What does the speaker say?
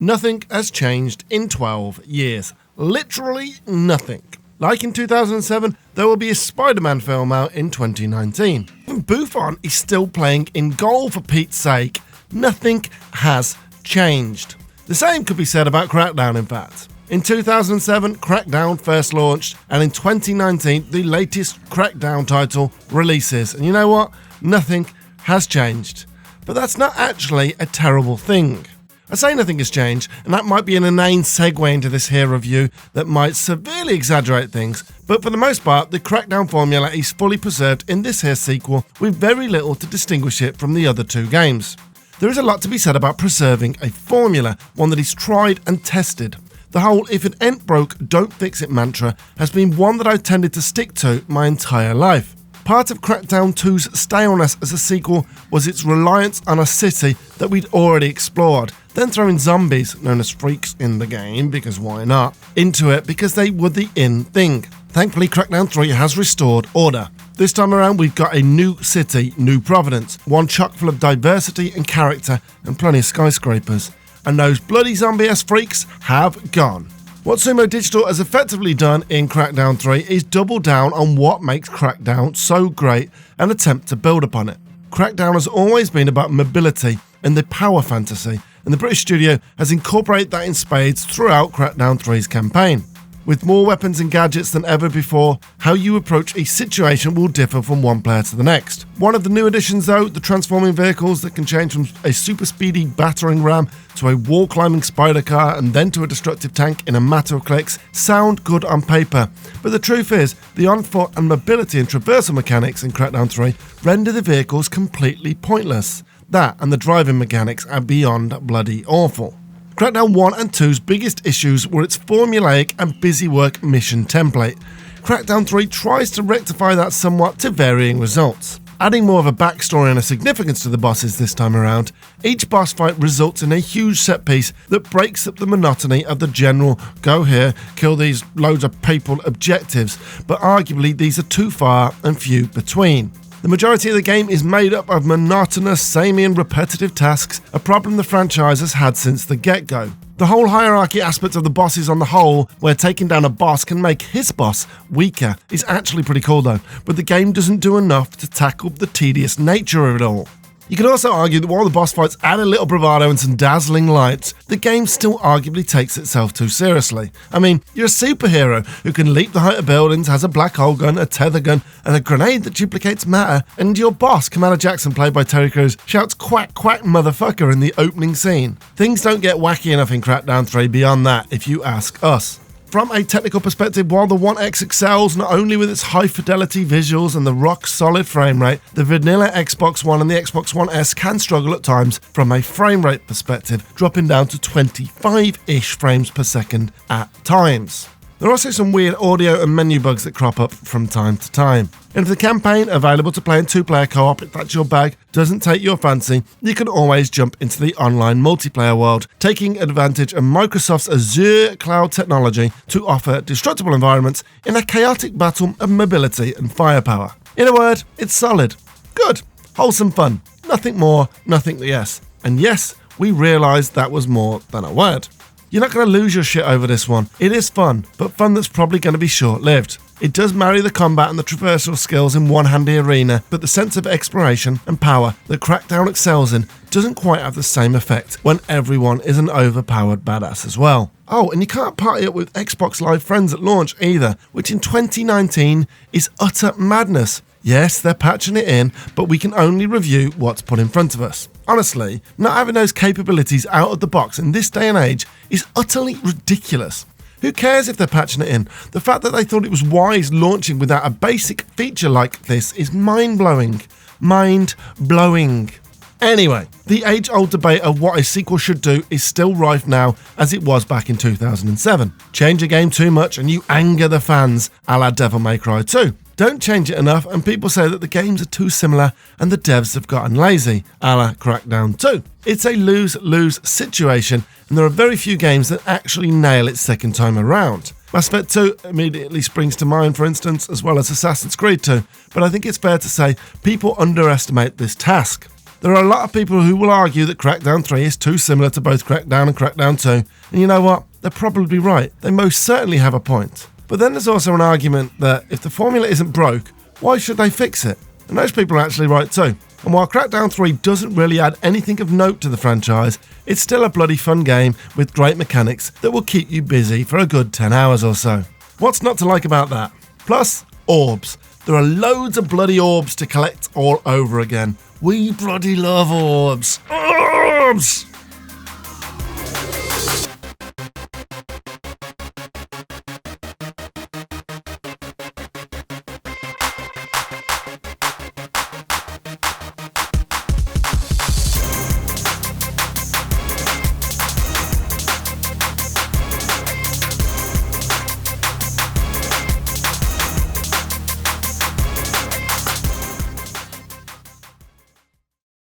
Nothing has changed in 12 years. Literally nothing. Like in 2007, there will be a Spider-Man film out in 2019. Even Buffon is still playing in goal, for Pete's sake. Nothing has changed. The same could be said about Crackdown, in fact. In 2007, Crackdown first launched, and in 2019, the latest Crackdown title releases. And you know what? Nothing has changed. But that's not actually a terrible thing. I say nothing has changed, and that might be an inane segue into this here review that might severely exaggerate things, but for the most part, the Crackdown formula is fully preserved in this here sequel with very little to distinguish it from the other two games. There is a lot to be said about preserving a formula, one that is tried and tested. The whole "if it ain't broke, don't fix it" mantra has been one that I've tended to stick to my entire life. Part of Crackdown 2's staleness as a sequel was its reliance on a city that we'd already explored, then throwing zombies, known as freaks in the game, because why not, into it because they were the in thing. Thankfully, Crackdown 3 has restored order. This time around, we've got a new city, New Providence, one chock full of diversity and character and plenty of skyscrapers. And those bloody zombie-ass freaks have gone. What Sumo Digital has effectively done in Crackdown 3 is double down on what makes Crackdown so great and attempt to build upon it. Crackdown has always been about mobility and the power fantasy, and the British studio has incorporated that in spades throughout Crackdown 3's campaign. With more weapons and gadgets than ever before, how you approach a situation will differ from one player to the next. One of the new additions though, the transforming vehicles that can change from a super speedy battering ram to a wall climbing spider car and then to a destructive tank in a matter of clicks, sound good on paper. But the truth is, the on-foot and mobility and traversal mechanics in Crackdown 3 render the vehicles completely pointless. That and the driving mechanics are beyond bloody awful. Crackdown 1 and 2's biggest issues were its formulaic and busywork mission template. Crackdown 3 tries to rectify that somewhat to varying results. Adding more of a backstory and a significance to the bosses this time around, each boss fight results in a huge set piece that breaks up the monotony of the general go here, kill these loads of people objectives, but arguably these are too far and few between. The majority of the game is made up of monotonous, samey and repetitive tasks, a problem the franchise has had since the get-go. The whole hierarchy aspect of the bosses on the whole, where taking down a boss can make his boss weaker, is actually pretty cool though, but the game doesn't do enough to tackle the tedious nature of it all. You could also argue that while the boss fights add a little bravado and some dazzling lights, the game still arguably takes itself too seriously. I mean, you're a superhero who can leap the height of buildings, has a black hole gun, a tether gun, and a grenade that duplicates matter, and your boss, Commander Jackson, played by Terry Crews, shouts "quack quack motherfucker" in the opening scene. Things don't get wacky enough in Crackdown 3 beyond that, if you ask us. From a technical perspective, while the One X excels not only with its high-fidelity visuals and the rock-solid frame rate, the vanilla Xbox One and the Xbox One S can struggle at times from a frame rate perspective, dropping down to 25-ish frames per second at times. There are also some weird audio and menu bugs that crop up from time to time. And if the campaign, available to play in two-player co-op if that's your bag, doesn't take your fancy, you can always jump into the online multiplayer world, taking advantage of Microsoft's Azure cloud technology to offer destructible environments in a chaotic battle of mobility and firepower. In a word, it's solid, good, wholesome fun, nothing more, nothing less. And yes, we realised that was more than a word. You're not going to lose your shit over this one. It is fun, but fun that's probably going to be short-lived. It does marry the combat and the traversal skills in one handy arena, but the sense of exploration and power that Crackdown excels in doesn't quite have the same effect when everyone is an overpowered badass as well. Oh, and you can't party up with Xbox Live friends at launch either, which in 2019 is utter madness. Yes, they're patching it in, but we can only review what's put in front of us. Honestly, not having those capabilities out of the box in this day and age is utterly ridiculous. Who cares if they're patching it in? The fact that they thought it was wise launching without a basic feature like this is mind-blowing. Mind-blowing. Anyway, the age-old debate of what a sequel should do is still rife now as it was back in 2007. Change a game too much and you anger the fans, a la Devil May Cry 2. Don't change it enough and people say that the games are too similar and the devs have gotten lazy, a la Crackdown 2. It's a lose-lose situation and there are very few games that actually nail it second time around. Mass Effect 2 immediately springs to mind, for instance, as well as Assassin's Creed 2, but I think it's fair to say people underestimate this task. There are a lot of people who will argue that Crackdown 3 is too similar to both Crackdown and Crackdown 2, and you know what? They're probably right. They most certainly have a point. But then there's also an argument that if the formula isn't broke, why should they fix it? And those people are actually right too. And while Crackdown 3 doesn't really add anything of note to the franchise, it's still a bloody fun game with great mechanics that will keep you busy for a good 10 hours or so. What's not to like about that? Plus, orbs. There are loads of bloody orbs to collect all over again. We bloody love orbs. Orbs!